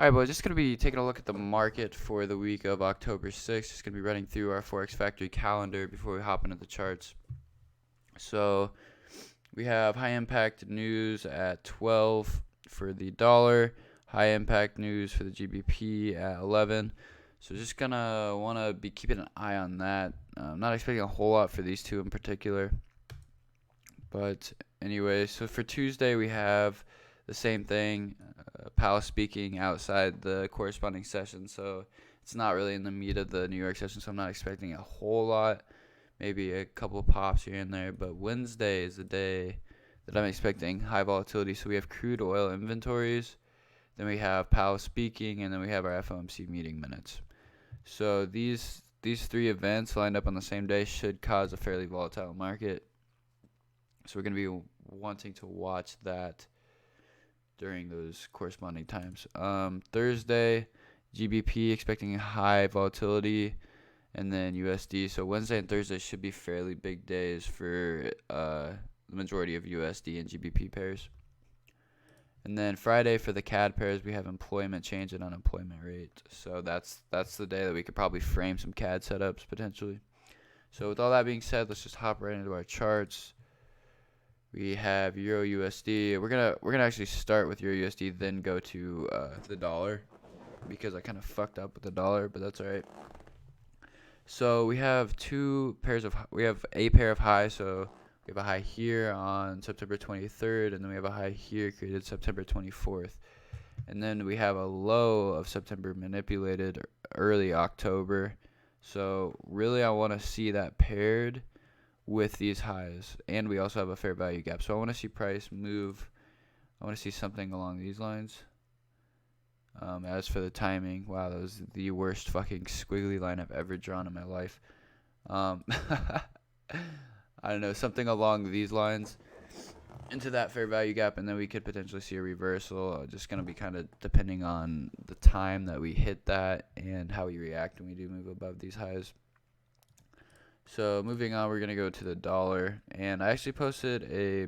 All right, boys, just going to be taking a look at the market for the week of October 6th. Just going to be running through our Forex Factory calendar before we hop into the charts. So we have high impact news at 12 for the dollar, high impact news for the GBP at 11. So just going to want to be keeping an eye on that. I'm not expecting a whole lot for these two in particular. But anyway, so for Tuesday we have the same thing. Powell speaking outside the corresponding session, so it's not really in the meat of the New York session, so I'm not expecting a whole lot, maybe a couple of pops here and there. But Wednesday is the day that I'm expecting high volatility. So we have crude oil inventories, then we have Powell speaking, and then we have our FOMC meeting minutes. So these three events lined up on the same day should cause a fairly volatile market. So we're going to be wanting to watch that during those corresponding times. Thursday, GBP expecting high volatility, and then USD. So Wednesday and Thursday should be fairly big days for the majority of USD and GBP pairs. And then Friday for the CAD pairs, we have employment change and unemployment rate. So that's the day that we could probably frame some CAD setups potentially. So with all that being said, let's just hop right into our charts. We have Euro USD. We're gonna actually start with Euro USD, then go to the dollar, because I kind of fucked up with the dollar, but that's all right. So we have we have a pair of highs. So we have a high here on September 23rd, and then we have a high here created September 24th, and then we have a low of September manipulated early October. So really, I want to see that paired with these highs, and we also have a fair value gap. So I want to see price move. I want to see something along these lines. As for the timing, wow, that was the worst fucking squiggly line I've ever drawn in my life. I don't know, something along these lines into that fair value gap, and then we could potentially see a reversal. Just going to be kind of depending on the time that we hit that and how we react when we do move above these highs. So moving on, we're going to go to the dollar, and I actually posted a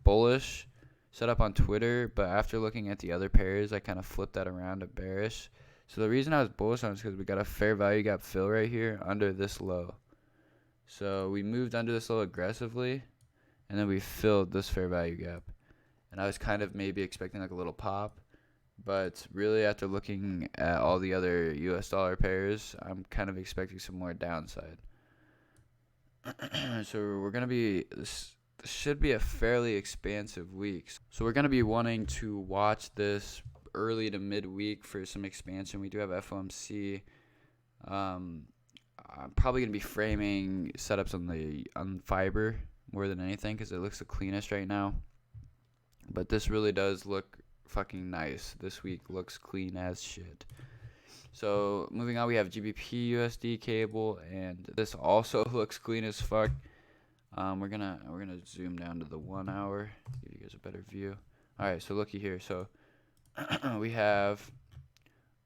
bullish setup on Twitter, but after looking at the other pairs, I kind of flipped that around to bearish. So the reason I was bullish on it is because we got a fair value gap fill right here under this low. So we moved under this low aggressively, and then we filled this fair value gap. And I was kind of maybe expecting like a little pop, but really after looking at all the other US dollar pairs, I'm kind of expecting some more downside. So we're going to be, this should be a fairly expansive week. So we're going to be wanting to watch this early to midweek for some expansion. We do have FOMC. I'm probably going to be framing setups on fiber more than anything because it looks the cleanest right now. But this really does look fucking nice. This week looks clean as shit. So moving on, we have GBP USD cable, and this also looks clean as fuck. We're gonna zoom down to the 1 hour to give you guys a better view. All right, so looky here. So we have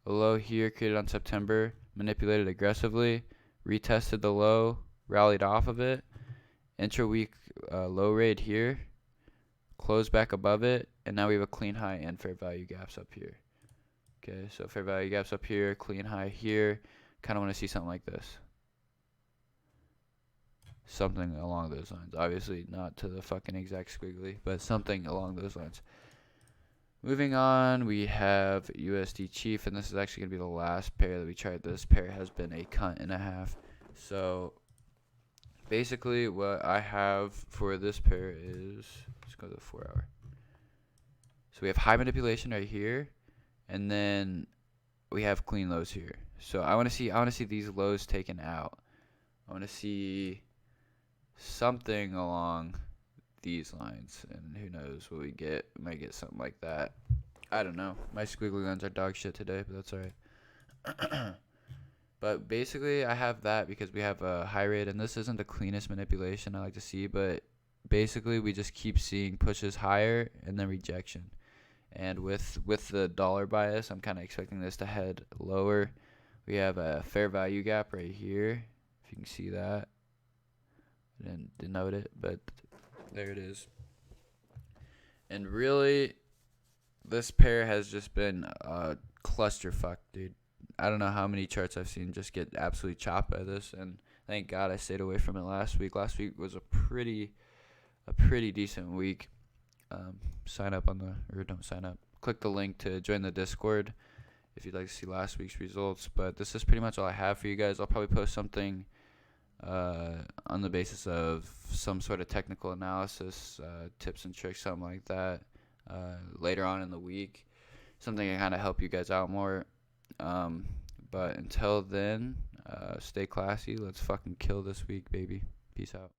a low here created on September, manipulated aggressively, retested the low, rallied off of it, intra-week low rate here, closed back above it, and now we have a clean high and fair value gaps up here. Okay, so fair value gaps up here, clean high here. Kind of want to see something like this. Something along those lines. Obviously not to the fucking exact squiggly, but something along those lines. Moving on, we have USD Chief, and this is actually going to be the last pair that we tried. This pair has been a cunt and a half. So basically what I have for this pair is, let's go to the 4 hour. So we have high manipulation right here, and then we have clean lows here. So I want to see these lows taken out. I want to see something along these lines, and who knows what we get. We might get something like that. I don't know. My squiggly lines are dog shit today, but that's alright. But basically I have that because we have a high rate, and this isn't the cleanest manipulation I like to see, but basically we just keep seeing pushes higher and then rejection. And with the dollar bias, I'm kind of expecting this to head lower. We have a fair value gap right here, if you can see that. I didn't denote it, but there it is. And really, this pair has just been clusterfuck, dude. I don't know how many charts I've seen just get absolutely chopped by this, and thank God I stayed away from it last week. Last week was a pretty decent week. Sign up on the, or don't sign up. Click the link to join the Discord if you'd like to see last week's results. But this is pretty much all I have for you guys. I'll probably post something on the basis of some sort of technical analysis, tips and tricks, something like that, later on in the week. Something to kind of help you guys out more. But until then, stay classy. Let's fucking kill this week, baby. Peace out.